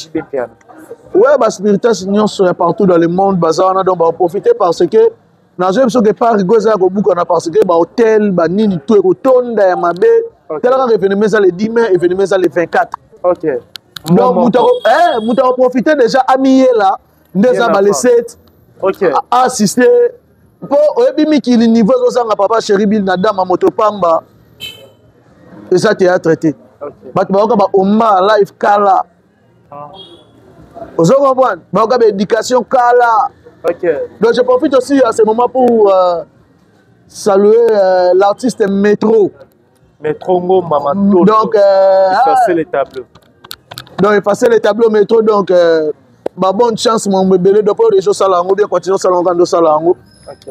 JB Piano. Ouais, bah spiritus union sont partout dans le monde, bazar donc va profiter parce que dans un que par goza ko buka na parce que ba hôtel ba nini tout ko tonda ya mabe tel ka événement ça le 10 mai événement ça le 24. OK. Donc muta profiter déjà amié là ndeza ba le 7. OK. Assister po oyebi miki le niveau zo nga papa chéri bil na dama motopamba et ça théâtre été. OK. Ba ba omba live kala. Vous comprenez? Il y a l'éducation kala. OK. Donc je profite aussi à ce moment pour saluer l'artiste Métro. Métro Mama Toto. Donc effacer les tableaux. Donc effacer les tableaux Métro donc bonne chance mon bébé de pour les choses salango bien continuer salongo de salango. OK.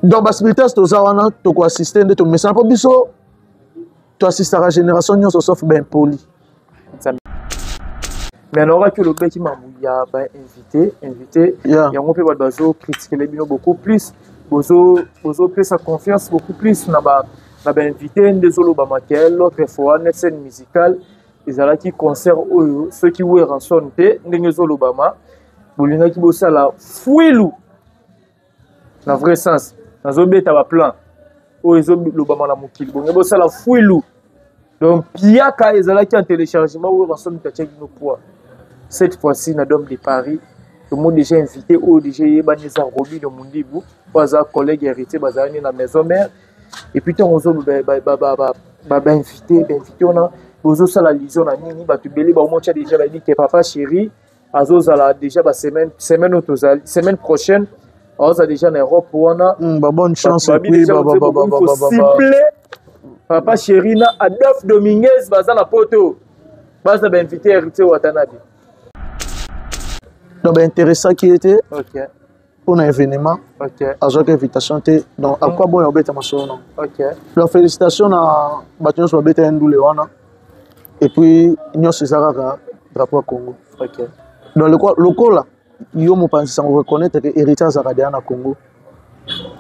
Donc bas spiritus to zawana to ko assister de to message pour biso to assister à la génération nyonso sauf ben poli. Mais alors que le bec qui m'a invité, il y a un peu de critiquer les binômes beaucoup plus, bozo plus sa confiance beaucoup plus n'a pas invité des solo bamakel l'autre fois net scène musicale ils allaient qui concert ceux qui oué rançon té des solo bama bolinga qui bossa la fouilou dans vrai sens dans un bête à plan o ils ont le bama la mukil bon bossa la fouilou donc piaka ils allaient qui en téléchargement ou rançon ta check nos poids. Cette fois-ci, nous sommes de Paris. Tout le monde déjà invité ou déjà Baneza Roby de Mondibou, un collègue héritier dans la maison mère. Et puis, on a invité, on a la liaison, on a déjà dit que papa chéri, déjà la semaine prochaine, on a déjà en Europe. Bonne chance. Papa chéri, Adolphe Dominguez, la poto. Bas invité héritier Watanabe. Donc intéressant qui était pour un événement à chaque invitation donc à quoi bon y a ma soeur donc félicitations à Batunos Wabeta Ndoulewana et puis Nyo César drapeau Congo donc le col là yo mo pense sans reconnaître que héritage Zaradia na Congo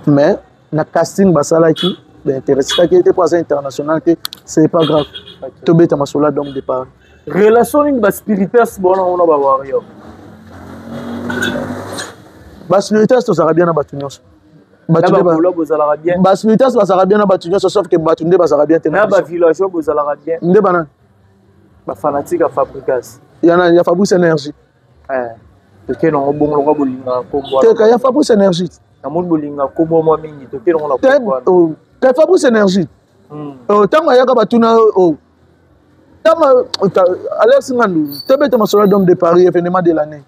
mais na casting basala qui intéressant qui était pour international c'est pas grave to beta ma soeur donc départ relation avec spiritus bon on va voir yo. Spiritus to sera bien na Batunos. Spiritus to sera bien na Batunos sauf que Batunde ba sera bien tena. Na ba villageois bo sera bien. Nde banan. Ba fanatique à Fabricas. Ya Fabrice énergie. To ke no bongo ngo bolinga kombo. Te ka ya Fabrice énergie. Na mon bolinga kombo mo mingi to ke no na kombo. Te Fabrice énergie. Tango ya ka Batuna Alex Ngandou, tu bête ma soeur d'homme de Paris, événement de l'année.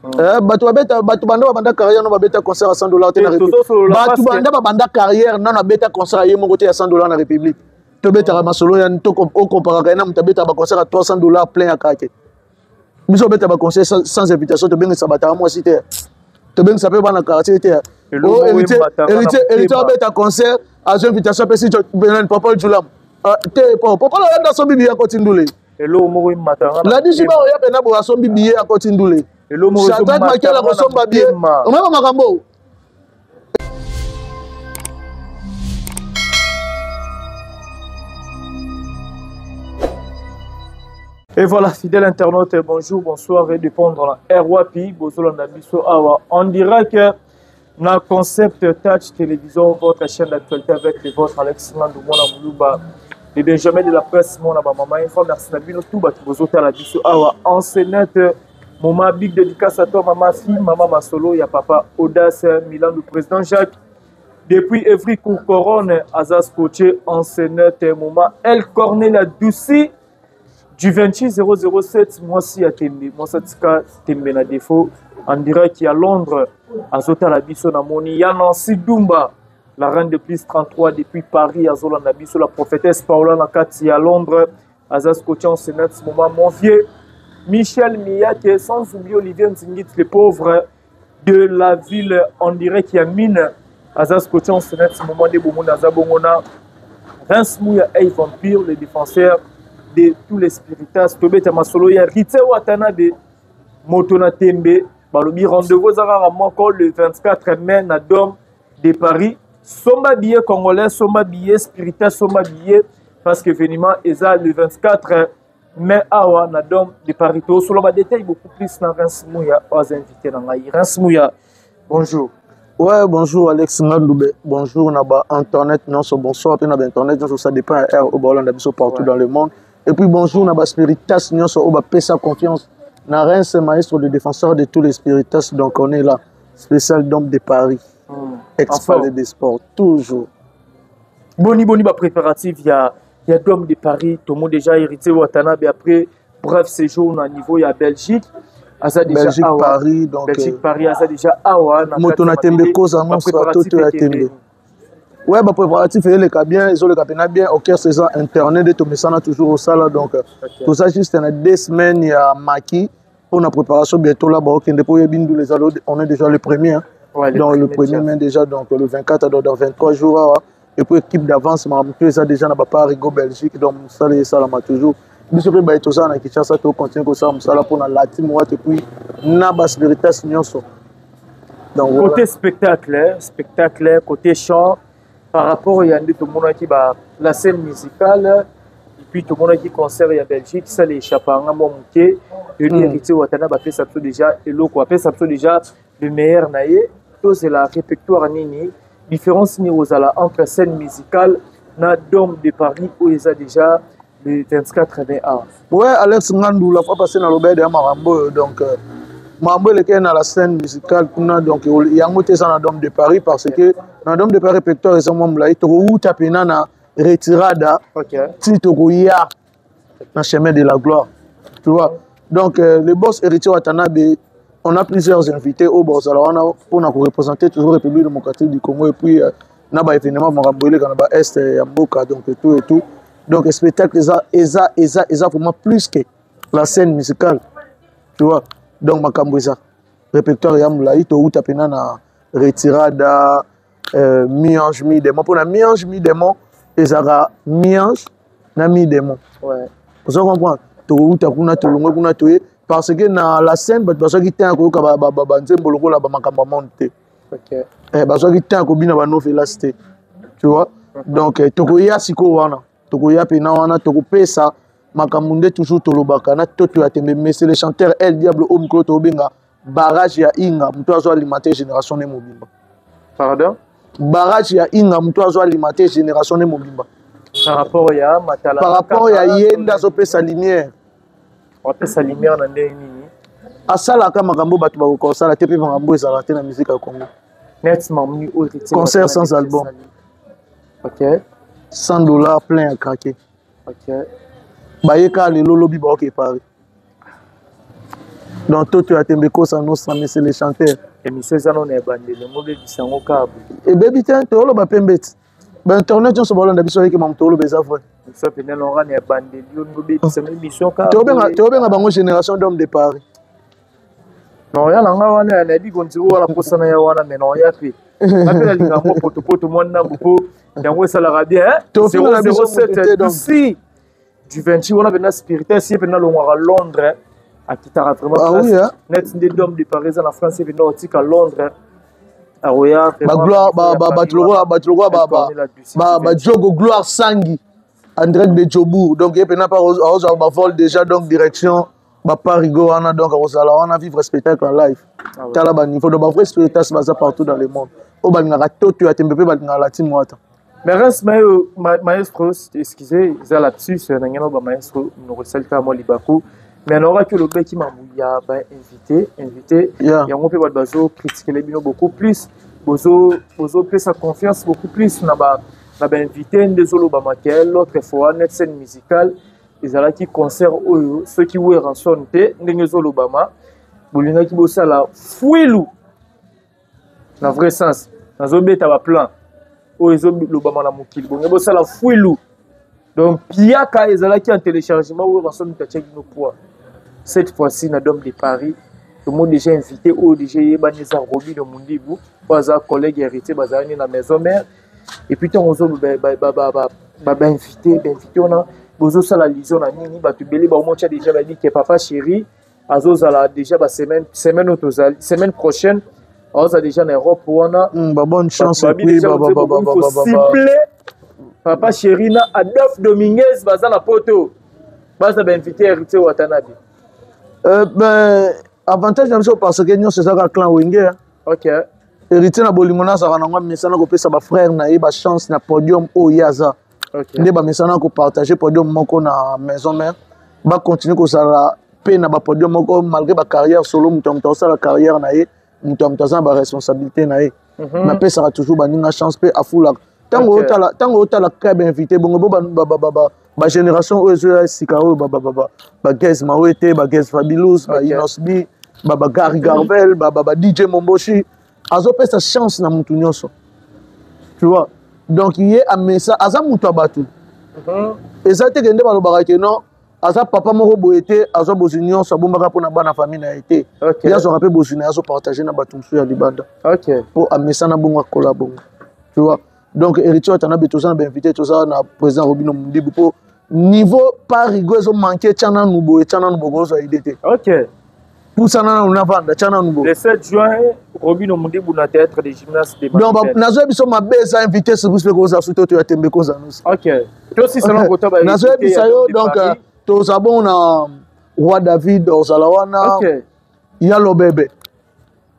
Batu banda banda carrière non beta concert à $100 na République. Batu banda carrière non na beta concert à mon côté à $100 na République. Tu bête ma solo ya to au comparé na tu bête ba concert à $300 plein à kake. Biso beta ba concert sans invitation tu benga sabata moi cité. Tu benga sapé ba na quartier té. Oh héritier beta concert à invitation pe si tu benga papa Julam. Papa la da so bibi ya kotindoule. Hello mo matanga. La diji ba ya pena bo so bibi ya kotindoule. Hello mo so matanga ko somba bien. O mema makambo. Et voilà, fidèle internaute, bonjour, bonsoir et de prendre la RWAPI, on dirait que dans le concept Touch Télévision, votre chaîne d'actualité avec les vôtres, Alex Mandou, Mona Moulouba, et Benjamin de la presse, Mona Maman, Info, merci Nabino, tout, vous autres à la biso, enseignante, maman, big dédicace à toi, maman, fille, maman, Masolo, il y a papa, Audace, Milan, le président Jacques, depuis Evry Couronne, Azaz Coché, enseignante, maman, El Cornelia Doucy, du 26007, moi aussi à Tembe, moi ça Tembe na défaut, en direct qui à Londres, à Zota la Bisso Namoni, Yanansi Dumba, la reine de plus 33 depuis Paris, à Zola Nabiso, la prophétesse Paola Nakati à Londres, à Zaskochan Sénat, ce moment, mon vieux Michel Miyak, sans oublier Olivier Nzingit, les pauvres de la ville, en direct qui a mine, à Zaskochan Sénat, ce moment de Boumona Zabongona, Reims Mouya et Vampire, les défenseurs de tous les spiritas, Tobé Tamasolo, il y a Rite Watanabe, Motona Tembe, Balobi, rendez-vous encore le 24 mai, na Dôme de Paris. Somba billet congolais, somba billet spiritas, somba billet, parce que événement, ils ont le 24 mais awa na dom de Paris to solo ba détail beaucoup plus na Reims Mouya aux invités na ngai Reims Mouya bonjour. Ouais, bonjour Alex Ngandoube. Bonjour Naba Internet, non, bonsoir, puis Naba Internet, non, ça dépend au Bolland, partout dans le monde. Et puis bonjour Naba Spiritas, non, on va payer sa confiance. Naren, c'est maître de défenseur de tous les Spiritas, donc on est là, spécial d'homme de Paris, ex-palais des sports, toujours. Boni, bah préparatif, il y a d'hommes de Paris, tout le monde déjà hérité Watanabe, après, bref, séjour au niveau, il y a Belgique. Belgique, Paris, donc... Belgique, Paris, ça déjà awa. Motona tembe cause annonce à tout à tembe. Ouais, bah préparatif, il est bien, ils ont le capitaine bien, ok, c'est ça, internet, de tout, mais ça, on a toujours au salle, donc tout ça, juste, il y a 2 semaines, il y a Maki, pour la préparation, bientôt là, bah, ok, on est déjà le premier, hein. Ouais, donc le premier mai déjà, donc le 24, dans 23 jours, et puis équipe d'avance, ça déjà, n'a pas Rigo Belgique, donc ça, ça, là, toujours. Biso pe baito ça na Kinshasa to continue ko ça musala pour la team et puis na bas Spiritas nyonso. Donc côté spectacle, côté chant par rapport il y a tout le monde qui va la scène musicale et puis tout le monde qui concert en Belgique ça les chapanga mo muké et l'héritier Watana ba fait ça déjà et l'autre fait ça déjà le meilleur naé tout c'est la répertoire nini différence ni aux entre scène musicale na Dôme de Paris où ils a déjà le 24-81. Ouais, Alex Ngandou, la fois passée dans l'obéi de Marambo, donc Marambo est dans la scène musicale, donc il y a un côté dans le Dôme de Paris parce que dans le Dôme de Paris, répertoire, ils ont dit que tu as pu retirada, tu as dans le chemin de la gloire. Tu vois? Donc, le boss héritier Watanabe, on a plusieurs invités au boss. Alors, on a représenter toujours la République démocratique du Congo et puis, on a évidemment Marambo, il y a Est et Mboka, donc tout et tout. Donc, le spectacle, c'est pour moi plus que la scène musicale. Tu vois? Donc, Makamboisa, répertoire, il y a Moulaï, Tohu, Tapena, Retirada, Mi-Ange, Mi-Démon. Pour la Mi-Ange, Mi-Démon, il y a Mi-Ange, Mi-Démon. Ouais. Vous comprenez? Tohu, Tapena, Tolongo, Kuna, Toye. Parce que dans la scène, il y a des gens qui ont monté. Il y a des gens qui ont fait. Tu vois? Donc, Tokoya, Siko, Wana. Tokoya pena wana tokopesa makamunde toujours tolobaka na toto ya tembe mais c'est le chanteur El Diable au micro to benga barrage ya Inga mto azo alimenter génération ne mobimba. Pardon? Barrage ya Inga mto azo alimenter génération ne mobimba. Par rapport ya Matala. Par rapport ya Yenda zo pesa lumière. On pesa lumière na ndenge nini? Asala ka makambo bato ba ko sala te pe makambo ezala te na musique ya Congo. Net mamni au concert sans album. OK. $100 plein à craquer. Ok. Bayeka le lolo biba ok Paris. Donc toi tu as tembeko ça nous mais c'est les chanteurs. Et monsieur Zanon est bandé le mot de sango kabu. Et baby tiens to lo ba pembet. Ba internet on se bolon da biso yeke mam to lo beza vrai. Ça pena l'on est bandé lion go be c'est même mission kabu. To benga bango génération d'hommes de Paris. Non ya langa wana na di konti wala posana ya wana mais non ya pe. Appelle linga mo poto monna buko. Yango esalaka bien, 007 d'ici du 28, on a venu à Spiritas, si on a à Londres, à Kitara vraiment. Ah oui, hein? Net des dômes de Paris en France, c'est venu à Londres. À Roya, gloire, Jogo Gloire Sangi, André de Djobour. Donc, il n'y a pas de vol déjà, donc direction, Parigo, on a vivre spectacle en live. Il faut de vrai Spiritas partout dans le monde. Au Banara, tu as tempé la team. Mais reste maestro, excusez, ils ont là-dessus, c'est un maestro, nous recevons à moi Libakou. Mais on aura que le mec qui m'a invité, il y a un peu de bazo, critiquer les binômes beaucoup plus, bozo fait sa confiance beaucoup plus, on a invité des zolo bamakel, l'autre fois, net scène musicale, ils ont là qui concert ceux qui ouvrent en sonneté, des zolo bama, bolina qui bosse à la fouilou, dans le vrai sens, dans le bête à plan. L'Obama la mokili bon ngebo sala fouilou donc piaka ezalaki en téléchargement ou en son tachek no poids cette fois-ci na Dôme de Paris tout le monde déjà invité au déjà yebaneza Robi de Mundibu baza collègue héritier bazani na maison mère et puis on zo invité on a bozo sala liaison na nini ba tubeli ba mo déjà ba dit que papa chéri azozala déjà ba semaine prochaine. On a déjà en Europe, on a bonne chance. Papa Chérina, Adolphe Dominguez, Bazan la poto. Basa ba invité héritier Watanabe. Ben avantage na biso parce que nous c'est ça clan Wenge. OK. Héritier na bolimona ça na ngwa mesana ko pesa ba frère na ba chance na podium o yaza. OK. Nde ba mesana ko partager podium moko na maison mère. Ba continuer ko sala pe na ba podium moko malgré ba carrière solo muto sala carrière na ye, muto za ba responsabilité na ye. Na pe ça toujours ba ninga chance pe afula. Tango otala ka ba invité bongo ba génération oyo sikao ba Gez Mawete, ba Gez Fabulous, ba Inosbi, ba Gary Garvel, ba DJ Momboshi. Azo pe sa chance na mutu nyonso. Tu vois? Donc il est amesa aza mutu abatu. Ezate kende ba lobaka ke non, aza papa moko boyete, azo bozinyo sa bombaka pona bana famille na été. Ya zo rappel bozina azo partager na batu msu ya libanda. OK. Pour amesa na bongo collabo. Tu vois? Donc héritier Watanabe tout ça na invité tout ça na président Robino Mundibu pour niveau pas rigolo zo manquer chana nubo gozo idete. OK. Pour ça on a vendre chana nubo. Le 7 juin Robino Mundibu na théâtre des gymnastes des donc nazo biso mabeza invité ce bus ko za suto to ya tembe ko za nous. OK. To si selon kota ba. Nazo biso yo donc to ça bon na roi David Ozalawana. OK. Ya lo bébé.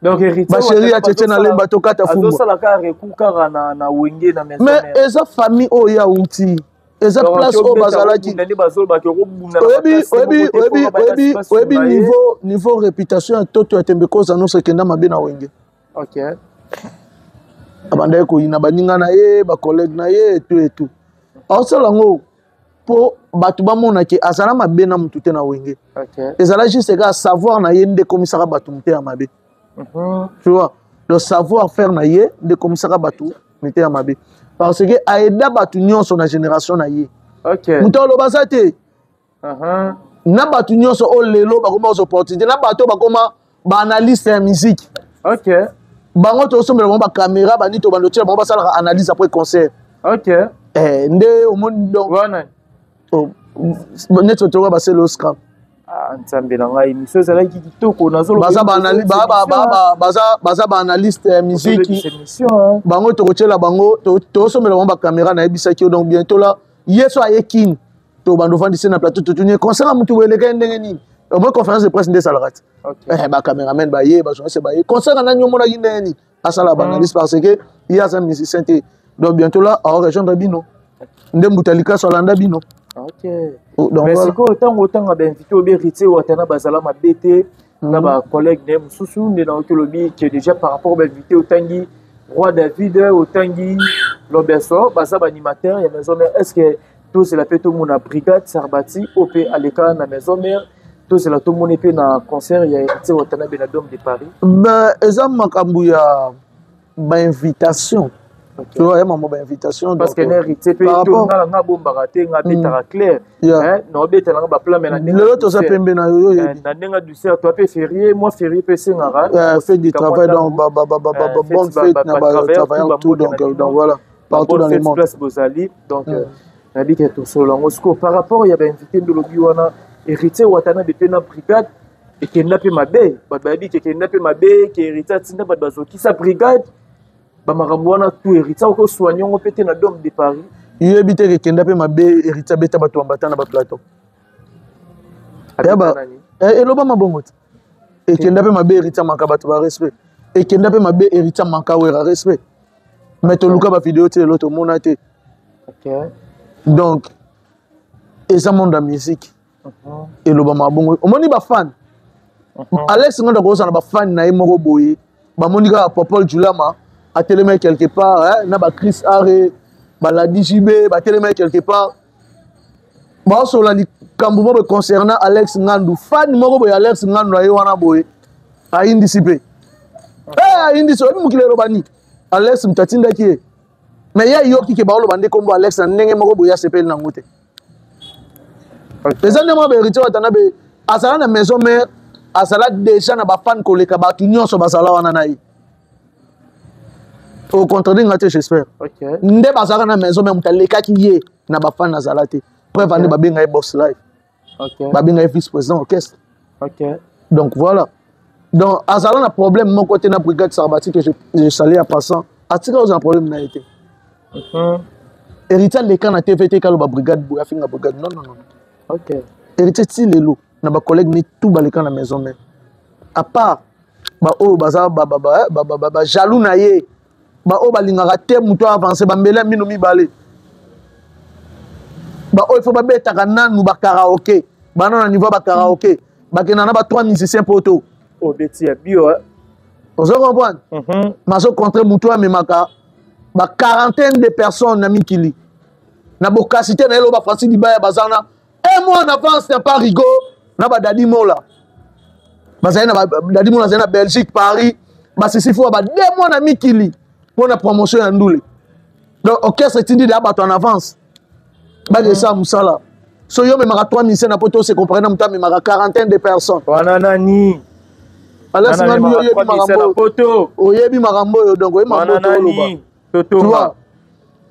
Donc héritier ba chérie a tchétché na lemba to kata fumbo. Azo sala ka rekukara na Wenge na maison. Mais eza famille o ya outi. Eza place au bazalaki. Oyebi niveau réputation toto ya tembe koza no sekenda mabe na Wenge. OK. Abanda ko ina baninga na ye, ba collègue na ye et tout. Osala ngo po batu ba mona ke azala mabe na mutu te na Wenge. OK. Ezala juste ga savoir na ye nde komisaka batu mute ya mabe. Tu vois, le savoir-faire na ye de komisaka batu mute ya mabe. Parce que aida batu nyonso na génération na ye. OK. Muto lo basate. Na batu nyonso o lelo ba koma aux opportunités, na batu ba koma ba analyste ya musique. OK. Bango to sombela ba caméra ba nito ba ndotia ba sala analyse après concert. OK. Nde au monde donc. Wana. Oh, neto to ba c'est l'Oscar. Nzambe na ngai émission ezala kitoko nazolo baza ba analyste musique bango to kochela bango to somela ba caméra na ebisaki donc bientôt là yeso ayekin to bando vandise na plateau to tuni concert mutu weleka ndenge nini au moins conférence de presse nde salarat ba cameraman ba ye ba journaliste ba ye concert na nyomo na ndenge nini asala ba analyste parce que il y a un musicien donc bientôt là à rejoindre bino ndembutalika solanda bino. OK. Donc merci ko autant ba invité au héritier Watana bazala mabete na ba collègue ne mususu ne na otolobi qui est déjà par rapport ba invité au tangi roi David au tangi Lobeso baza ba animateur ya maison mère est-ce que tout c'est la fête au mona brigade Sarbati OP aleka na maison mère tout c'est la tout mon épée na concert ya héritier Watana Benadom de Paris. Ben ezam makambu ya ba invitation. Tu vois, il y a une invitation. Parce que l'héritier peut être un bon baraté, un bétara clair. Non, bétara un plan, mais l'autre, ça peut être un du cerf, toi, férié, moi, férié, peut être un fait du travail dans bonne fête, travail tout, donc voilà, partout dans le monde. Donc, on a dit que tout seul en Moscou. Par rapport, il y avait invité de l'Obiwana, héritier Watana de Pena Brigade, et qui n'a pas ma baie, qui n'a pas ma baie, qui héritier Tina Badbazo, qui sa brigade. Bamarambwana tout héritier ko soignant pété na dom de Paris. Il habite que kenda pe mabe héritier beta bato ambata na ba plateau. Et loba mabongo. Et kenda pe mabe héritier manka bato ba respect. Et kenda pe mabe héritier manka wera respect. Mais to luka ba vidéo te l'autre mona te. OK. Donc et ça monde la musique. Et loba mabongo. O moni ba fan. Alex ngondo ko sana ba fan na imoko boye. Ba monika Popol Julama à télémé quelque part, hein, na ba Chris Aré, ba la DJB, ba télémé quelque part. Ba so la kambumo be concernant Alex Ngandu, fan moko boy Alex Ngandu ayo wana boy. A indiscipé. A indiscipé mukile robani. Alex mtatinda ki. Mais ya yoki ke ba lo bande kombo Alex ndenge moko boy ya sepel na ngote. Les années mo be héritier Watana be asala na maison mère, asala déjà na ba fan koleka ba tunyo so basala wana na yi. Au contraire, j'espère. Nde bazaka na maison même taleka ki ye na ba fan nazalate. Preuve ande babenga boss live. Babenga vice-président orchestre. Donc voilà. Donc azala na problème mon côté na brigade Sarbati que je salue à passant. Atika aux un problème na été. Héritier les can na TVT ka ba brigade boya finga brigade. Non. héritier ti lelo na ba collègue ni tout balika na maison mais à part ba o baza ba jaloux na ye ba o balingaka te muto avancer ba mbele mino mibale ba o il faut ba betaka nanu ba karaoké bana na niveau ba karaoké ba kenana ba 3 musiciens poto o beti ya bio vous comprenez maso contre muto amemaka ba quarantaine de personnes na mikili na bokasité na elo ba Francis Dibaya bazana un mois en avance na pas rigo na ba Dadi Mola bazana na Dadi Mola na Belgique Paris ba sisi fo ba 2 mois na mikili pour la promotion ya ndule donc orchestre tindi da ba en avance ba de ça musala so yo me mara 3 musiciens na poto se comprendre na mutami mara quarantaine de personnes wana nani ala singa yo yebi marambo poto oyebi marambo yo donc oyebi marambo toto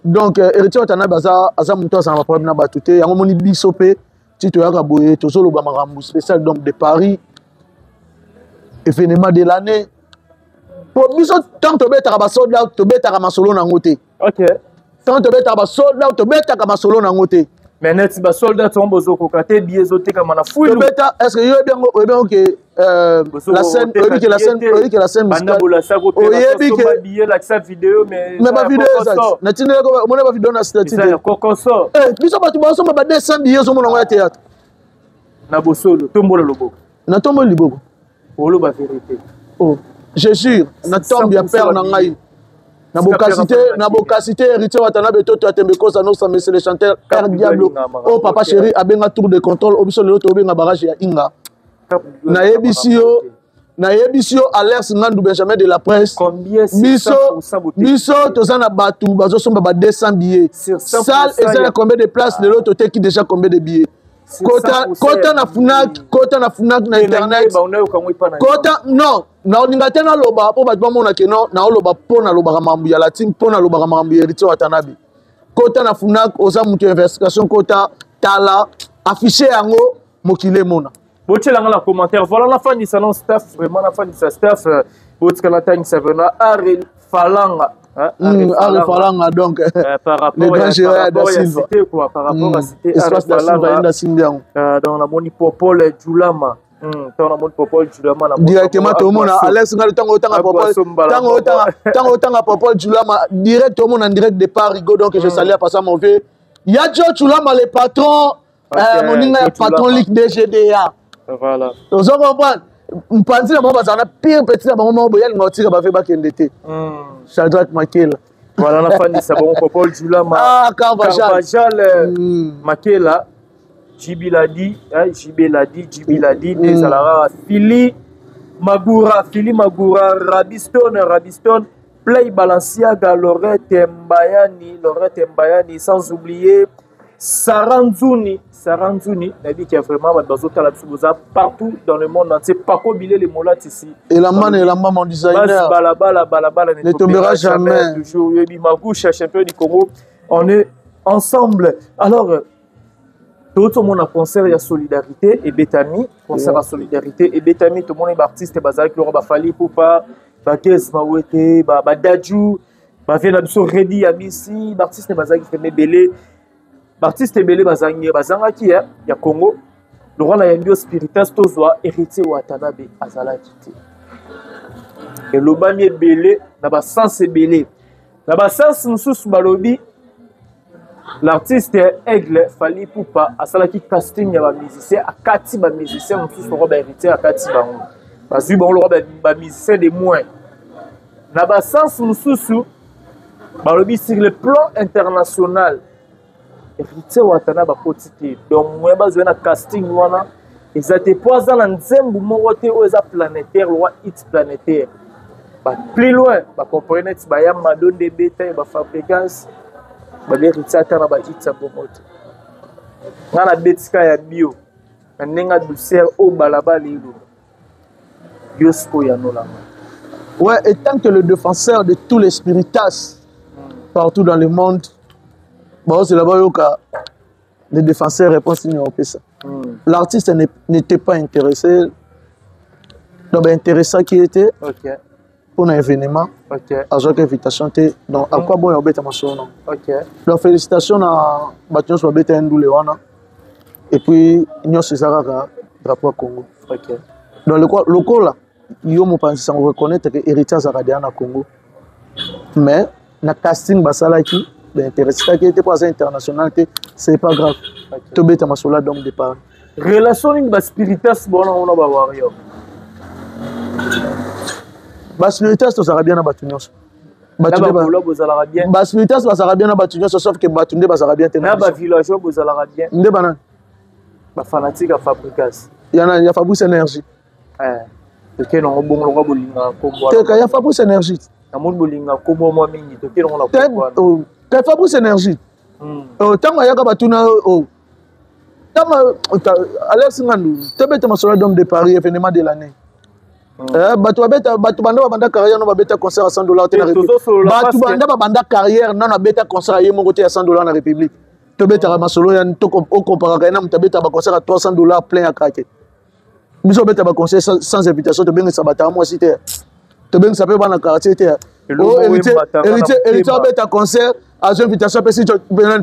donc héritier otana baza aza muto asana problème na bato te yango moni biso pe ti toyaka boye tozoloba makambo spécial donc de Paris événement de l'année pour biso tant tobetaka basold out tobetaka masolo nango te ok tant tobetaka basold out tobetaka masolo nango te mais net basold out on bozokoka te billet ezotekama na fulu tobeta est-ce que yo bien que la scène oyebi que la scène oyebi que billet la vidéo mais ba vidéo ça na tindela ko mona ba vidéo na statut ça kokoso biso bato basomba ba 200 billets zo mona ngo ya théâtre na bosolo tombola loboko na tombola liboko olo ba vérité oh je jure na tombe ya père na ngai na bocacité héritier watana betoto atembe kosa no ça monsieur le chanteur Air Diablo oh papa chéri abenga tour de contrôle obiso lelo to benga barrage ya Inga na yebisio Alex Ngandu Benjamin de la presse biso tozana batu bazosomba ba 200 billets salle ezana combien de places lelo to teki déjà combien de billets kota na Fnac na internet kota non na oninga te na loba po bato bamona ke non na oloba po na lobaka mambu ya latine po na lobaka mambu ya héritier watanabe kota na Fnac oza mutu investigation kota tala affiché yango mokile mona botielanga na commentaire voilà la fin du salon staff vraiment la fin du staff botikala tani savena Ariel Falanga Ariel Falanga donc par rapport le grand gérard da Silva par rapport à cité espace da Silva inda Simbiango dans la moni Popol Djoulama dans la moni Popol Djoulama directement tout le monde Alex Ngali tango tanga Popol Djoulama direct tout le monde en direct de Paris donc je salue à passer mon vieux Yadjo Djoulama le patron moninga patron Ligue DGDA voilà vous comprenez mpanzi na bango bazala pire petit na bango moko boyali ngotika bafe bakende te Shadrack Makela voilà la fin de ça bon Popol Djoulama Carvajal Makela Jibiladi des Alara Fili Magura Rabiston Play Balenciaga Lorette Mbayani sans oublier Saranzuni, dit qu'il y a vraiment partout dans le monde entier. Paco Bilé, les molats ici. Et la main, mon designer. Balabala, ne tombera jamais. Toujours, Yebi Magouche, champion du Congo. On est ensemble. Alors, tout le monde a concert, il y a Solidarité et Betami. Concert à Solidarité et Betami, tout le monde est artiste. Bazalik, le Roba Fali, Poupa, Bakes, Mawete, Badadjou, Bavena Bisso, Redi, Amissi, artiste Bazalik, Femme Belé. L'artiste Ebele bazanga qui est ya Congo le roi na yambio spiritas tozwa héritier Watanabe azalaki te et lobami Ebele na ba sens Ebele na ba sens mususu balobi l'artiste Aigle Fali Poupa asalaki casting ya ba musicien akati ba musicien mususu roi ba héritier akati bango bazui bango le roi ba musicien de moins na ba sens mususu balobi sur le plan international héritier Watanabe bakotite donc moi bazwe na casting wana ezate poza na nzembu moko te o eza planétaire loi hit planétaire ba plus loin ba comprendre ti ba ya madonde beta ba fabricants ba héritier atana ba hit sa pomote ngana betika ya bio na nenga douceur o balaba lelo yosko ya nolama ouais et tant que le défenseur de tous les spiritas partout dans le monde. Bon, c'est là-bas que les défenseurs répondent à ça. L'artiste n'était pas intéressé. Donc, intéressant qui était pour un événement. À chaque invitation. Donc, à quoi bon y a ma son? Donc, félicitations à Batios Wabeta Ndoulewana. et puis nous c'est ça drapeau Congo. OK. Dans le cas là, yo mo pense sans reconnaître que héritage aradia na Congo. Mais na casting basala qui intéressé qui était pas international, c'est pas grave. To beta masola donc départ. Relation une bas spiritas bon on a ba warrior. Bas spiritas to sera bien na batunyos. Batunde ba bien. Bas spiritas ba sera bien na batunyos sauf que batunde ba sera bien na ba villageois bozala bien. Nde banan. Ba fanatique à Fabricas. Ya Fabrice énergie. Ok non bon longa bolinga kombo. Te ka ya Fabrice énergie. Na mon bolinga kombo mo mingi to ke non na kombo. Te Fabrice énergie. Tango ya ka batuna Alex Ngandou, tu es un soldat d'homme de Paris, événement de l'année. Batu banda banda carrière non beta concert à $100 dans la République. Batu banda carrière non beta concert à yemo côté à $100 dans la République. Tu beta masolo ya to au comparaison na beta concert à $300 plein à craquer. Biso beta concert sans invitation to benga sabata moi cité. To benga ça peut bana quartier té. Héritier beta concert à invitation pe si tu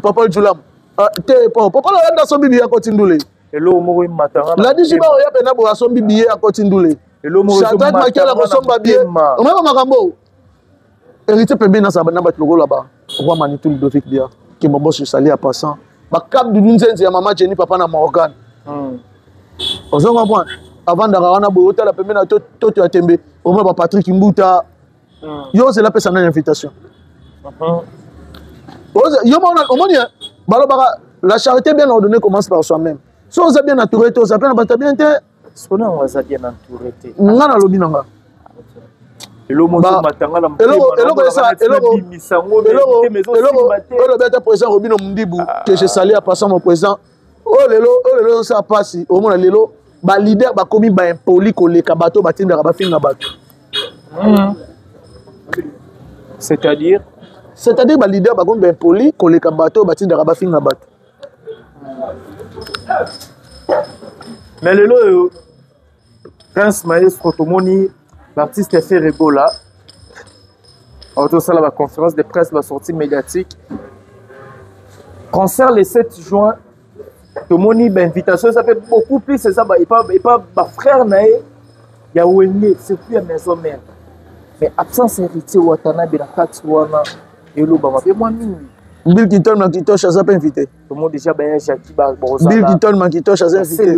papa Julam. Papa la son bibi ya kotindule. Elo mo matanga. La dijiba ya pena bo son bibi ya kotindule. Elo mo Shadrach Makela ko son bibi. O mama makambo. Héritier pe bina sa bana bat logo là-bas. Roi Manitou Ludovic Dia qui mo boss sali à passant. Ba cap du nzenzi ya mama Jenny papa na Morgan. Ozo comprendre. Avant d'arana bo hôtel la pemena to ya tembe. O mama Patrick Mbuta. Yo c'est la personne invitation. Yo moni la charité bien ordonnée commence par soi-même. Si on est bien entouré, on s'appelle bien. Est-ce qu'on est bien entouré? On a lobby nanga. Elo mo matanga la le bête président Robino Mdibu que je salue à passant mon président. Oh lelo ça passe au monde lelo ba leader ba komi ba impoli koleka bato batinda ba finga bato. C'est-à-dire ba leader ba komi ba impoli koleka bato batinda ba finga bato. Mais le Prince Maestro Tomoni, l'artiste fait Rebola. Autour de la conférence de presse, la sortie médiatique. Concert le 7 juin, Tomoni, invitation, ça fait beaucoup plus. C'est ça, il pas frère Naé, il y a Wenge, c'est plus à maison mère. Mais absence héritier Watanabe la Katsuana et le Bama, et moi, Bill Clinton Makitosh a pas invité. Tout le monde déjà bien Jackie Bill Clinton Makitosh a invité.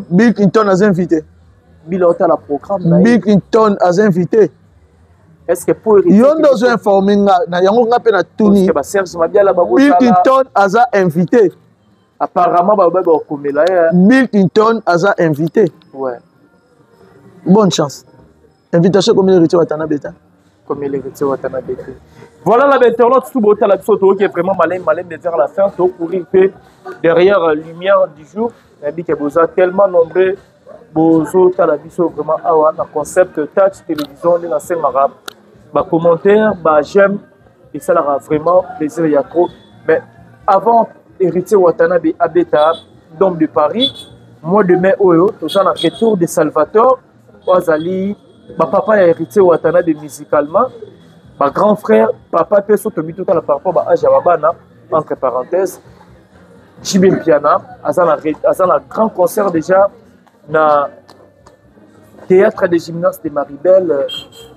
Bill Clinton a invité. Bill Hotel a programme. Bill Clinton a invité. Est-ce que pour hériter yon dozo informer na yango ngape na tuni. Bill Clinton a invité. Apparemment ba komela. Bill Clinton a invité. Ouais. Bonne chance. Invitation comme héritier Watanabe beta. Comme héritier Watanabe. Voilà la internaute tout beau la photo qui est vraiment malin de dire la fin pour courir derrière la lumière du jour. Il y a tellement nombreux bozo la biso vraiment awa na concept touch télévision de la scène arabe. Ba commentaire, ba j'aime et ça leur a vraiment plaisir il y a trop. Mais avant héritier Watanabe Abeta d'homme de Paris, mois de mai oyo tout ça na retour de Salvatore Wazali, ba papa a héritier Watanabe musicalement. Ma grand frère, papa peut soutenir tout à la par rapport à Jababana, entre parenthèses, Jibin Piana, à un grand concert déjà dans le théâtre de gymnase de Maribel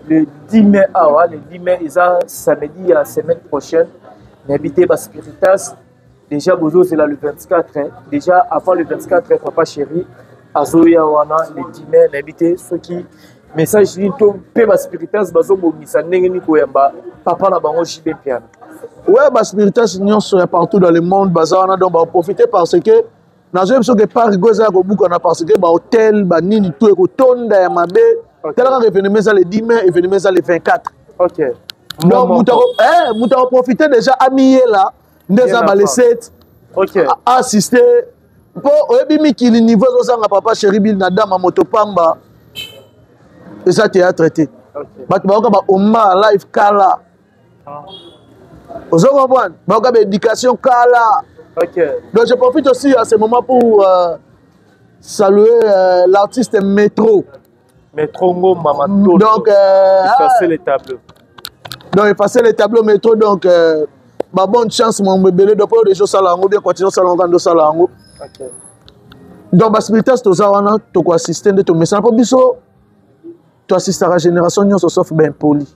le 10 mai, le 10 mai, ils ont samedi la semaine prochaine, n'habité à Spiritas, déjà Bozo c'est là le 24, déjà avant le 24, papa chéri, Azoya Wana, le 10 mai, n'habité ceux qui. Message ni to pe ba spiritas bazo bomisa ndenge ni koyamba papa na bango jibe piano. Ouais ba spiritas nyonso ya partout dans le monde bazana donc ba profiter parce que na zo biso ke par goza ko buka na parce que ba hôtel ba nini tout ko tonda ya mabe tela ka événement ça le 10 mai événement ça le 24. OK. Donc muta profiter déjà amié là ndeza ba le 7. OK. Assister pour oyebi mikili niveau zo sanga papa chéri bil na dama motopamba. Et ça, tu as traité. Tu as live Kala. Vous avez l'éducation Kala. Donc, je profite aussi à ce moment pour saluer l'artiste Métro. Métro Mamato. Donc, effacer les tableaux. Donc, effacer les tableaux Métro. Donc, bonne chance, mon bébé. Donc, pour les choses, ça bien continuer ça, on va ça. donc baspiritas toza wana tokoassiste nde tomesana mpo biso toassistaka génération nyonso sauf ben poli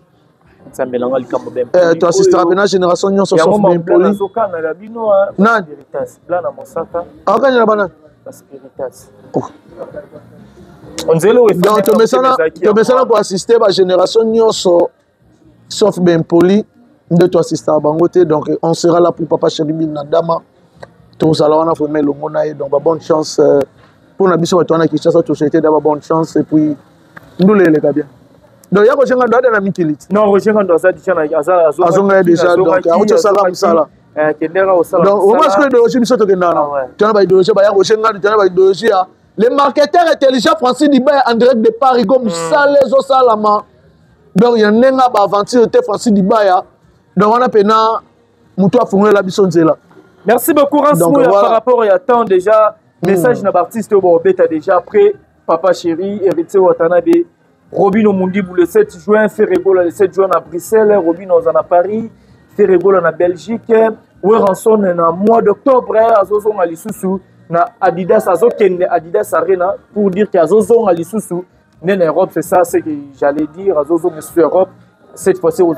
toassistaka mpena génération nyonso sauf ben poli nani akanyela banani donc tomesana koassiste bagénération nyonso sauf ben poli nde toassistaka bango te donc on sera là pour papa Chéribil na dama tozala wana vraiment elongo na ye donc bonne chance pour na biso bato wana Kinshasa tosouhaite da bonne chance et puis ndula eleka bien donc ya kosenga ndo adana mikili ti non kosenga ndo azonga déjà donc akosala mosala donc au moins que idéologie biso tokenda wana tona baidéologie baya kosenga tona baidéologie ya le marketeur intelligent Francis Dibaya en direct de Paris comme mosala ezosalama donc ya ndenge baaventure te Francis Dibaya donc wana mpena moto afungolela biso nzela. Merci beaucoup Ransmouya par rapport à temps déjà message na artiste au beta déjà après Papa Chéri héritier Watanabe Robin Omundibou le 7 juin Ferregola le 7 juin à Bruxelles Robin aux à Paris Ferregola na Belgique ou Ranson na mois d'octobre azozon à lisusu na Adidas azokende Adidas Arena pour dire que azozon à lisusu en Europe c'est ça c'est que j'allais dire azozon monsieur Europe cette fois-ci aux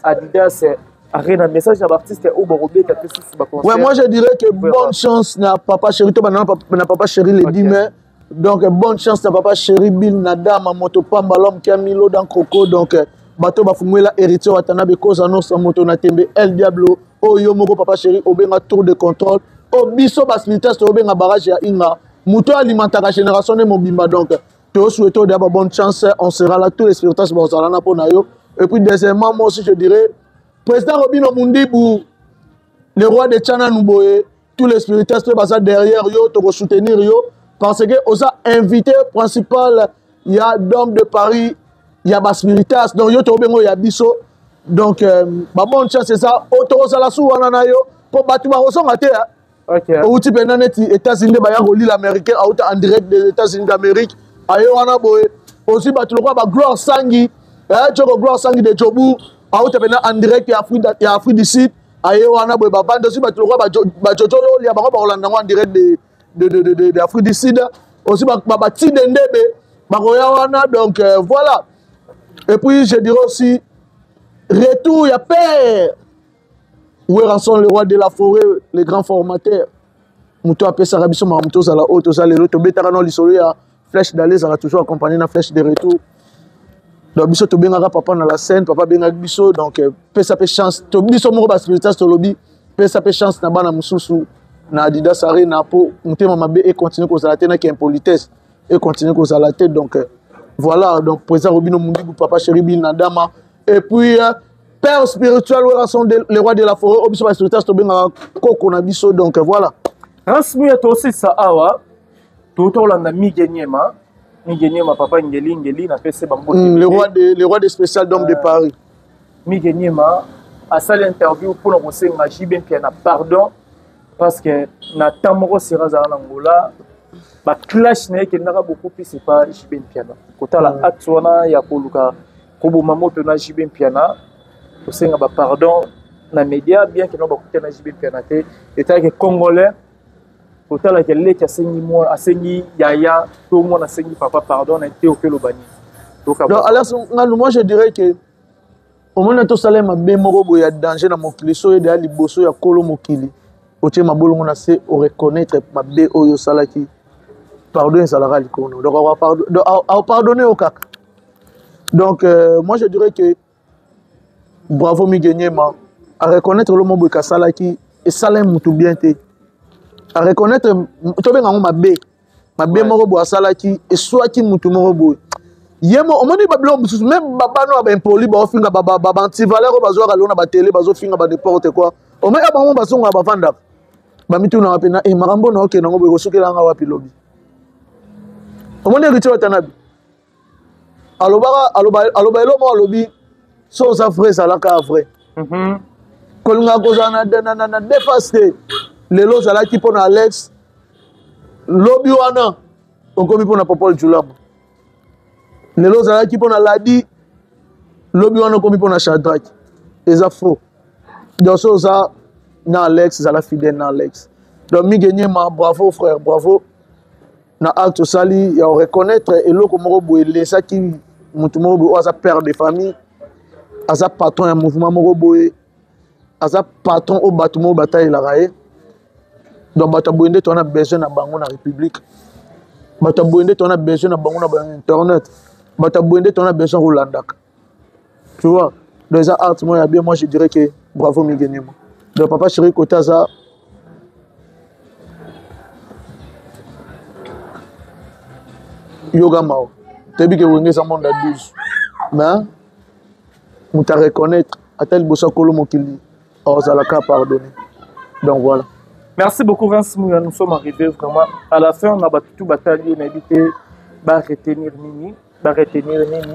Adidas Arena message à l'artiste au Borobé qui a fait sous ouais moi je dirais que bonne chance na Papa Chéri to na Papa Chéri le 10 mai donc bonne chance na Papa Chéri Bill na dama moto pamba l'homme qui a mis l'eau dans coco donc bato bafumwela héritier Watanabe cause annonce moto na tembe El Diablo oyo moko Papa Chéri obenga tour de contrôle obiso basilitas to obenga barrage ya inga moto alimentaka génération de mobimba donc to souhaite de bonne chance on sera là tous les spiritas bozala na pona yo et puis deuxièmement moi aussi je dirais président Robin Omundibou, le roi de Tchana Nouboé, tous les spiritistes qui derrière yo, pour soutenir yo, parce que on a invité principal, il y a d'hommes de Paris, il y a des spiritistes, donc yo tobengo ya biso, donc bonne chance c'est ça, auto la sou wana yo, pour battre ba osonga te. OK. Ou tu peux naneti États-Unis ba ya roli l'américain en direct des États-Unis d'Amérique, ayo wana boé, aussi battre le roi ba gloire sangi, Tchoko gloire sangi de Djobu. En direct ya Afrique du Sud aye wana boye babande aussi bato lokwa bajojolo ya bango bakolanda ngo en direct de Afrique du Sud aussi batinde ndebe bakoya wana donc voilà et puis je dirais aussi retour ya père où Ranson le roi de la forêt le grand formateur muto apesa biso mamuto zala auto za lelo to betaka no lisolo ya flèche d'aller ça toujours accompagné na flèche de retour. Donc biso to bengaka papa na la scène papa bengaka biso donc pesa pe chance to biso moko ba spiritas to lobby pesa pe chance na bana mususu na Adidas Arena po mutema mabe et continuer kozala te na ki impolitesse et continuer kozala te donc voilà donc président Robin Omundibou Papa Chéri Bill na dama et puis père spirituel Ranson le roi de la forêt biso ba spiritas to bengaka koko na biso donc voilà Ransmouya to aussi ça awa to to landa migenyema Miguenyema papa Ngeli na PC Bambo le roi des spécial d'hommes de Paris Miguenyema a sali interview pour nous conseiller JB Piana pardon parce que na tamoro sera za Angola ba clash na yeke ndaka beaucoup plus c'est pas JB Piana kota la atwana ya koluka kobo mamoto na JB Piana to senga ba pardon na média bien que non ba kuta na JB Piana te état que congolais Kotala que l'État asengi moi asengi yaya tout le monde asengi papa pardon na été au Kelobani. Donc alors moi je dirais que au moment to salé ma bémoro boya danger na mokili so et de liboso ya kolo mokili. Otie mabolongo na se o reconnaître ma bé oyo salaki. Pardon salara likono. Donc on va pardonner au kaka. Donc moi je dirais que bravo Miguenyema à reconnaître le mot boya salaki et salé mutu bien té. À reconnaître to benga ngo mabe moko bo asalaki et soit ki mutu moko bo yemo omoni bablo mususu même babano ba impoli ba ofinga ba anti valeur bazo ka lona ba télé bazo finga ba n'importe quoi o me ba ngo basonga ba vanda ba mitu na pena e marambo na okena ngo bo sukela nga wapi lobi omoni rituel Watanabe aloba elo mo lobi so ça vrai ça la ka vrai kolinga kozana na défasté lelo zalaki pona Alex lobi wana okomi pona Popol Julambo lelo zalaki pona Ladi lobi wana okomi pona Shadrach eza faux donc ça na Alex zala fidèle na Alex donc Miguenyema bravo frère bravo na acte sali ya reconnaître eloko moko boye lesaki mutu moko boye aza père de famille aza patron ya mouvement moko boye aza patron o bato moko batayelaka ye donc bato boye nde tona besoin na bango na république bato boye nde tona besoin na bango na internet bato boye nde tona besoin kolandaka tu vois donc eza acte moko ya bien moi je dirais que bravo Migenimo donc papa chéri côté aza yoga mao tebi ke wenge sa monde à 12 mais muta reconnaître atel bossa kolo mokili ozalaka pardonner donc voilà. Merci beaucoup Rance Mouya, nous sommes arrivés vraiment à la fin. On a battu tout bataille, on a évité de retenir Nini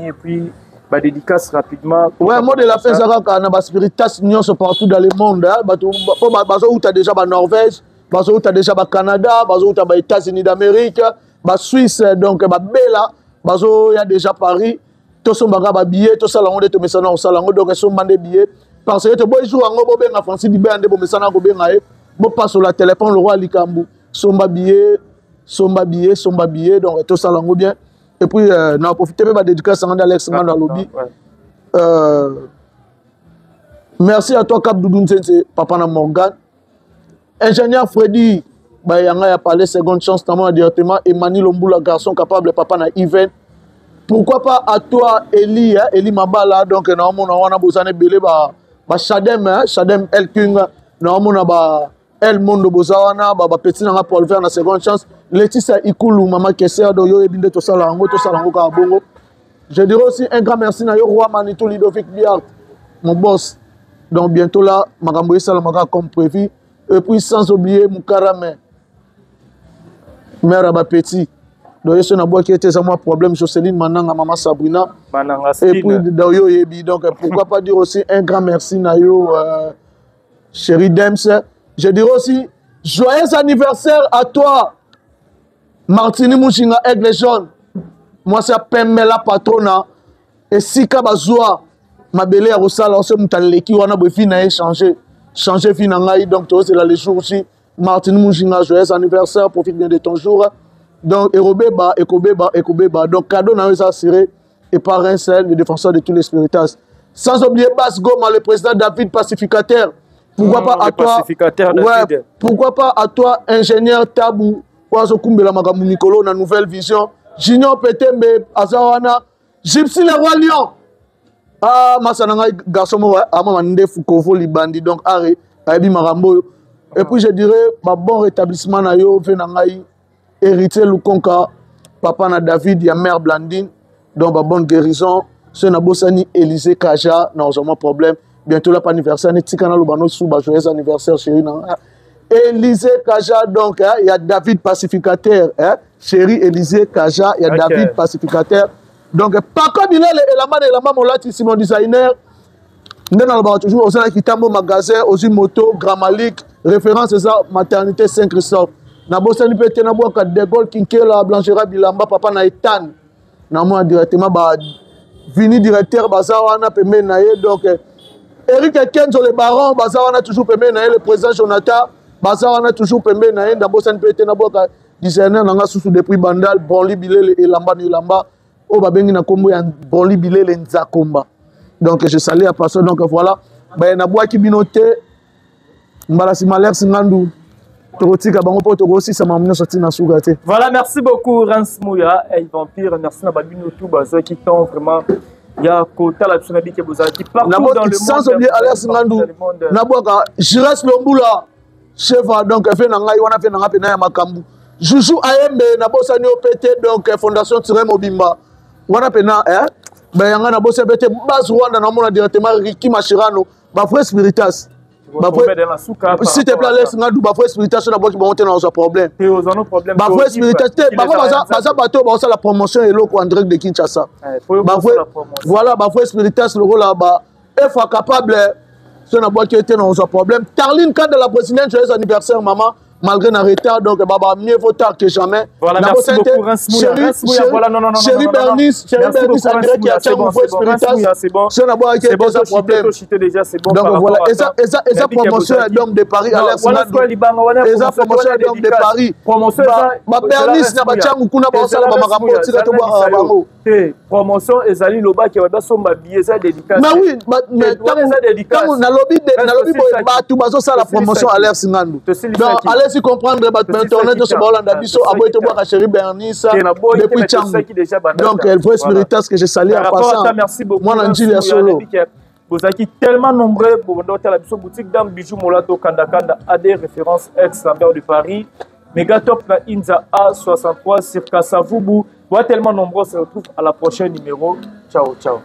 et puis bah, dédicace rapidement. Ouais, moi de la fin, ça va quand on a spiritas partout dans le monde. Bazo tu as déjà ba Norvège, bazo tu as déjà ba Canada, bazo tu as ba États-Unis d'Amérique, ba Suisse donc ba Bella, bazo il y a déjà Paris. Tout son baga ba billet, tout ça là on est tout ça là on donc son mandé billet parce que tu boy jour en go ben Francis di ben de bo mesana go ben ngaé. Bon, passe sur la téléphone, le roi Likambu, somba billet, donc tout ça l'ango bien. Et puis, on a profité de la dédicace à Alex dans le lobby. Merci à toi, Cap Doudoun Sense, Papa na Morgan. Ingénieur Freddy, il a parlé seconde chance, notamment directement. Emmanuel Omboula, garçon capable, Papa na Yven. Pourquoi pas à toi, Eli, Eli Mabala, donc, on a besoin de belé, Chadem El King, on a El Mondo Bozawana, petit nanga pour le faire la seconde chance. Laetitia Ikulu, Maman Kesser, Doyo et Binde Tosalango, Kabongo. Je dirais aussi un grand merci à Roi Manitou Ludovic Biart, mon boss. Donc bientôt là, Magamboye Salamaka comme prévu. Et puis sans oublier Moukarame, mère à petit. Donc il y a un qui était un problème, Jocelyne Mananga, Maman Sabrina. Et puis Doyo Yebi. Donc pourquoi pas dire aussi un grand merci à chéri Dems. Je dirais aussi, joyeux anniversaire à toi, Martini Mouchinga Aigle Jaune. Moi, c'est Pemela Patrona. Et Sika Bazoua, ma belle à Rosala, on se moutaleki, on a besoin de changer. Changer finangaï, donc tu vois, les jours aussi. Martini Mouchinga, joyeux anniversaire, profite bien de ton jour. Donc, Erobeba, Ekobeba. Donc, cadeau n'a pas assuré. Et par un seul, le défenseur de tous les spiritas. Sans oublier Bas Goma, le président David Pacificateur. Pourquoi pas à toi, ouais, pourquoi pas à toi, ingénieur Tabou, Oazo Kumbela Magamou Nicolo, na Nouvelle Vision, Junior Petembe, Azawana, Gypsy le Roi Lion. Ah, Massananga garçon, Amamande Foukovo, Libandi, donc Arrêt, Aebi Marambo. Et puis je dirais, bon rétablissement, Nayo, Venangaï, héritier Lukonka, papa na David, ya mère Blandine, donc bonne guérison, c'est Nabosani, Élysée Kaja, non, j'ai un problème. Bientôt là, pas anniversaire, joyeux anniversaire, chérie. Élysée Kaja, donc, il y a David Pacificateur, chérie Élysée Kaja, il y a David Pacificateur. Donc, Paco Bilal et la maman, c'est mon designer. Nous avons toujours au Kitambo magasin, aussi moto, Grand Malik, référence, c'est ça, maternité Saint-Christophe. Nous avons pété na bois de Gaulle, Kinkela, Blanchera, Bilamba, papa na Etan. Nous avons directement, vini directeur, Bazawana, Pemé Naye, donc, Eric Kenzo, le baron, Bazawana toujours permis, le président Jonathan, Bazawana toujours permis, d'abord ça ne peut être n'importe designer, n'a sous depuis Bandal, Bonli Bilé et Lamba Nilamba, au Babengi na Kombo, Bonli Bilé et Nzakomba. Donc je salue à personne, donc voilà, ben na bois qui binoté, Mbalasi Malher Singandou, Torotika Bango Poto aussi, ça m'a amené sortir dans Sougate. Voilà, merci beaucoup Rance Mouya, et Vampire, merci à Babinotou, Bazo qui t'ont vraiment. Il y a Kota la Tsunabi qui vous a dit partout dans le monde. Sans oublier Alex Ngandou, Naboka, Jires Lombula, chef, donc, fait Nangaï, on a fait Nanga Pena Makambu. Joujou AMB, Nabosani OPT, donc, Fondation Tirem Obimba. On a Pena, ben, Yanga Nabosé PT, Bas Rwanda, Namona directement, Riki Machirano, Bafre Spiritas. S'il te plaît, Alex Ngandou, Bafre Spiritas, on a qui va monter dans un problème. Bafre Spiritas, Bafre la promotion et l'eau en direct de Kinshasa. Voilà, Bafre Spiritas, le rôle là-bas. Il faut capable, si on a qui était dans un problème. Tarline, quand de la présidente, joyeux anniversaire, maman. malgré un retard, donc mieux vaut tard que jamais. Voilà, merci beaucoup, Chéri Bernice, André qui a fait un mouvement spirituel. C'est bon, si on a beau avec quelques problèmes. Donc voilà, et ça promotion à l'homme de Paris, Alex Nando. Et ça promotion à l'homme de Paris. Bernice n'a pas tchang ou kuna ba sala ba makambo tika to ba bango. Promotion ezali loba ki ba somba bieza dédicace. Mais oui, mais quand na lobby ba tu bazo sala promotion Alex Nando. Donc allez-y comprendre ba internet sur Hollande biso aboy to boire Chéri Bernice depuis tchang. Donc elle voit spiritas que je salue en passant. Merci beaucoup. Moi Nanjili ya solo. Vous êtes tellement nombreux pour la boutique dans Bijou Molato Kandakanda a des références ex-Lambert de Paris. Megatop na Inza A63 sur Kasavubu. Vous êtes tellement nombreux, on se retrouve à la prochaine numéro. Ciao, ciao.